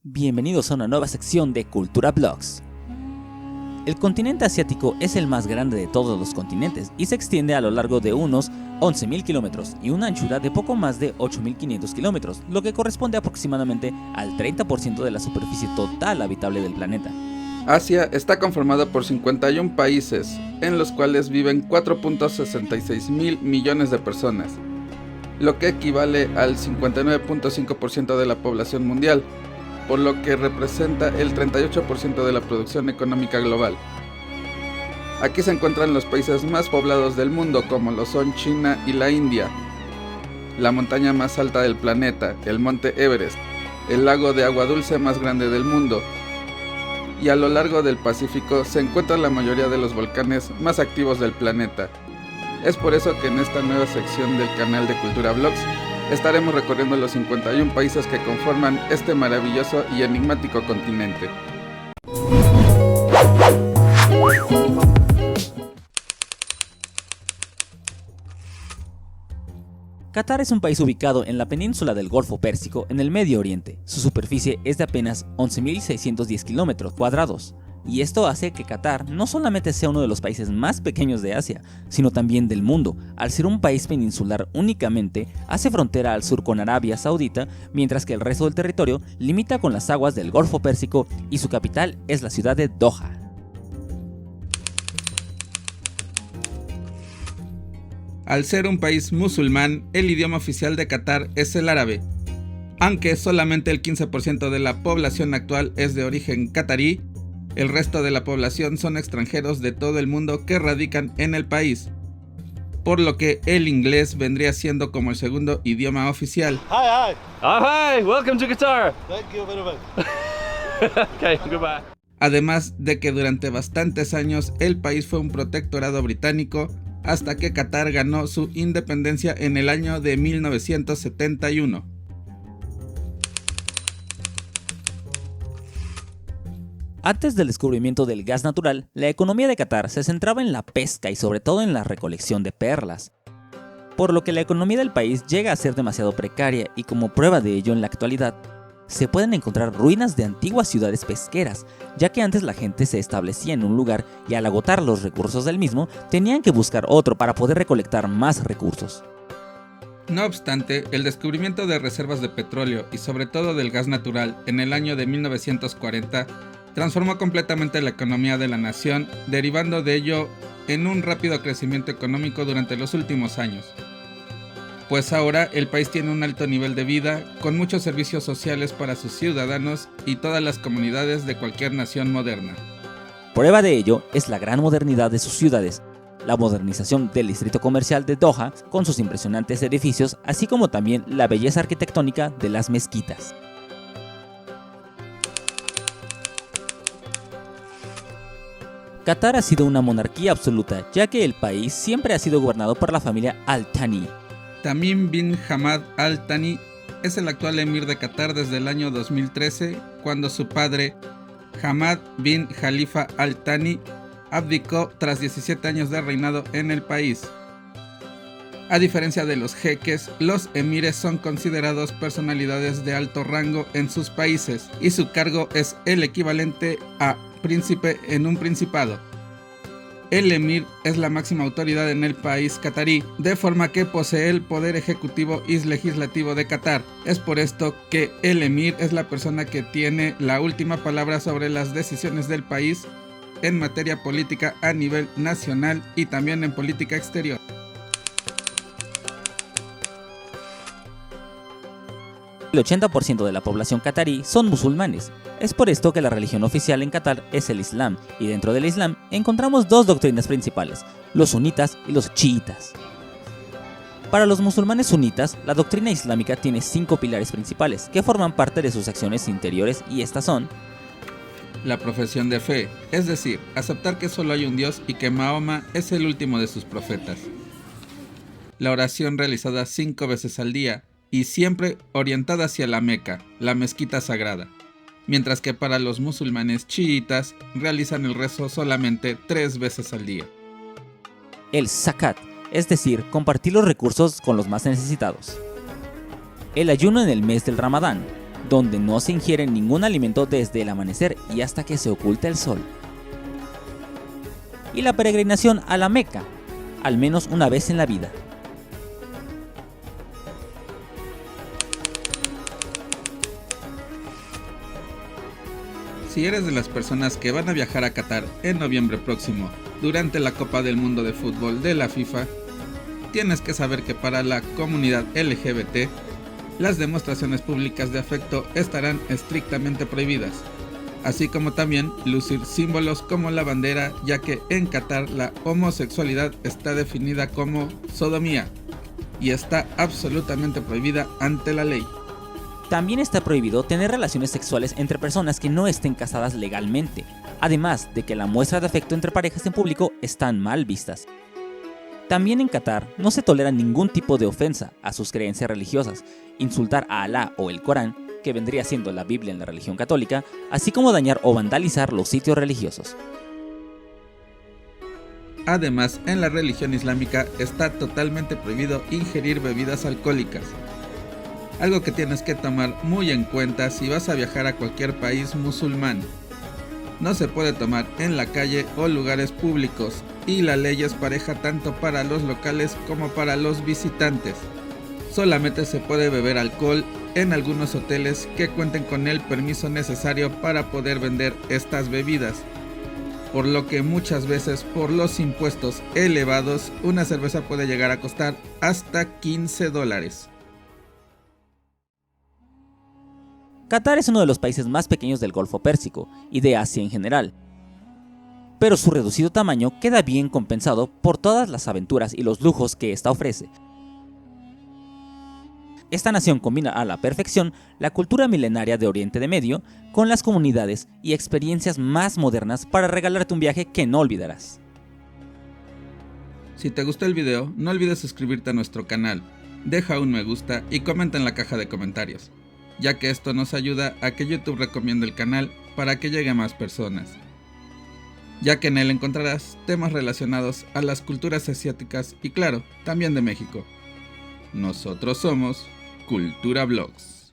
Bienvenidos a una nueva sección de Cultura Blogs. El continente asiático es el más grande de todos los continentes y se extiende a lo largo de unos 11.000 kilómetros y una anchura de poco más de 8.500 kilómetros, lo que corresponde aproximadamente al 30% de la superficie total habitable del planeta. Asia está conformada por 51 países, en los cuales viven 4.66 mil millones de personas, lo que equivale al 59.5% de la población mundial, por lo que representa el 38% de la producción económica global. Aquí se encuentran los países más poblados del mundo, como lo son China y la India, la montaña más alta del planeta, el monte Everest, el lago de agua dulce más grande del mundo, y a lo largo del Pacífico se encuentran la mayoría de los volcanes más activos del planeta. Es por eso que en esta nueva sección del canal de Cultura Blogs estaremos recorriendo los 51 países que conforman este maravilloso y enigmático continente. Qatar es un país ubicado en la península del Golfo Pérsico, en el Medio Oriente. Su superficie es de apenas 11.610 kilómetros cuadrados. Y esto hace que Qatar no solamente sea uno de los países más pequeños de Asia, sino también del mundo. Al ser un país peninsular únicamente, hace frontera al sur con Arabia Saudita, mientras que el resto del territorio limita con las aguas del Golfo Pérsico y su capital es la ciudad de Doha. Al ser un país musulmán, el idioma oficial de Qatar es el árabe. Aunque solamente el 15% de la población actual es de origen qatarí, el resto de la población son extranjeros de todo el mundo que radican en el país, por lo que el inglés vendría siendo como el segundo idioma oficial. Hi. Oh, hi, welcome to Qatar. Thank you very much. Okay, goodbye. Además de que durante bastantes años el país fue un protectorado británico hasta que Qatar ganó su independencia en el año de 1971. Antes del descubrimiento del gas natural, la economía de Qatar se centraba en la pesca y sobre todo en la recolección de perlas, por lo que la economía del país llega a ser demasiado precaria y como prueba de ello en la actualidad, se pueden encontrar ruinas de antiguas ciudades pesqueras, ya que antes la gente se establecía en un lugar y al agotar los recursos del mismo, tenían que buscar otro para poder recolectar más recursos. No obstante, el descubrimiento de reservas de petróleo y sobre todo del gas natural en el año de 1940 transformó completamente la economía de la nación, derivando de ello en un rápido crecimiento económico durante los últimos años. Pues ahora el país tiene un alto nivel de vida, con muchos servicios sociales para sus ciudadanos y todas las comunidades de cualquier nación moderna. Prueba de ello es la gran modernidad de sus ciudades, la modernización del distrito comercial de Doha con sus impresionantes edificios, así como también la belleza arquitectónica de las mezquitas. Qatar ha sido una monarquía absoluta, ya que el país siempre ha sido gobernado por la familia Al Thani. Tamim bin Hamad Al Thani es el actual emir de Qatar desde el año 2013, cuando su padre, Hamad bin Khalifa Al Thani, abdicó tras 17 años de reinado en el país. A diferencia de los jeques, los emires son considerados personalidades de alto rango en sus países y su cargo es el equivalente a príncipe en un principado. El emir es la máxima autoridad en el país qatarí, de forma que posee el poder ejecutivo y legislativo de Qatar. Es por esto que el emir es la persona que tiene la última palabra sobre las decisiones del país en materia política a nivel nacional y también en política exterior. El 80% de la población qatarí son musulmanes. Es por esto que la religión oficial en Qatar es el Islam, y dentro del Islam encontramos dos doctrinas principales, los sunitas y los chiitas. Para los musulmanes sunitas, la doctrina islámica tiene 5 pilares principales, que forman parte de sus acciones interiores, y estas son: la profesión de fe, es decir, aceptar que solo hay un Dios y que Mahoma es el último de sus profetas. La oración realizada 5 veces al día, y siempre orientada hacia la Meca, la mezquita sagrada, mientras que para los musulmanes chiitas realizan el rezo solamente 3 veces al día. El zakat, es decir, compartir los recursos con los más necesitados. El ayuno en el mes del Ramadán, donde no se ingiere ningún alimento desde el amanecer y hasta que se oculta el sol. Y la peregrinación a la Meca, al menos una vez en la vida. Si eres de las personas que van a viajar a Qatar en noviembre próximo, durante la Copa del Mundo de Fútbol de la FIFA, tienes que saber que para la comunidad LGBT, las demostraciones públicas de afecto estarán estrictamente prohibidas, así como también lucir símbolos como la bandera, ya que en Qatar la homosexualidad está definida como sodomía y está absolutamente prohibida ante la ley. También está prohibido tener relaciones sexuales entre personas que no estén casadas legalmente, además de que la muestra de afecto entre parejas en público están mal vistas. También en Qatar no se tolera ningún tipo de ofensa a sus creencias religiosas, insultar a Alá o el Corán, que vendría siendo la Biblia en la religión católica, así como dañar o vandalizar los sitios religiosos. Además, en la religión islámica está totalmente prohibido ingerir bebidas alcohólicas. Algo que tienes que tomar muy en cuenta si vas a viajar a cualquier país musulmán. No se puede tomar en la calle o lugares públicos, y la ley es pareja tanto para los locales como para los visitantes. Solamente se puede beber alcohol en algunos hoteles que cuenten con el permiso necesario para poder vender estas bebidas, por lo que muchas veces por los impuestos elevados una cerveza puede llegar a costar hasta $15. Qatar es uno de los países más pequeños del Golfo Pérsico y de Asia en general, pero su reducido tamaño queda bien compensado por todas las aventuras y los lujos que esta ofrece. Esta nación combina a la perfección la cultura milenaria de Oriente de Medio con las comunidades y experiencias más modernas para regalarte un viaje que no olvidarás. Si te gustó el video, no olvides suscribirte a nuestro canal, deja un me gusta y comenta en la caja de comentarios, ya que esto nos ayuda a que YouTube recomiende el canal para que llegue a más personas, ya que en él encontrarás temas relacionados a las culturas asiáticas y claro, también de México. Nosotros somos Cultura Vlogs.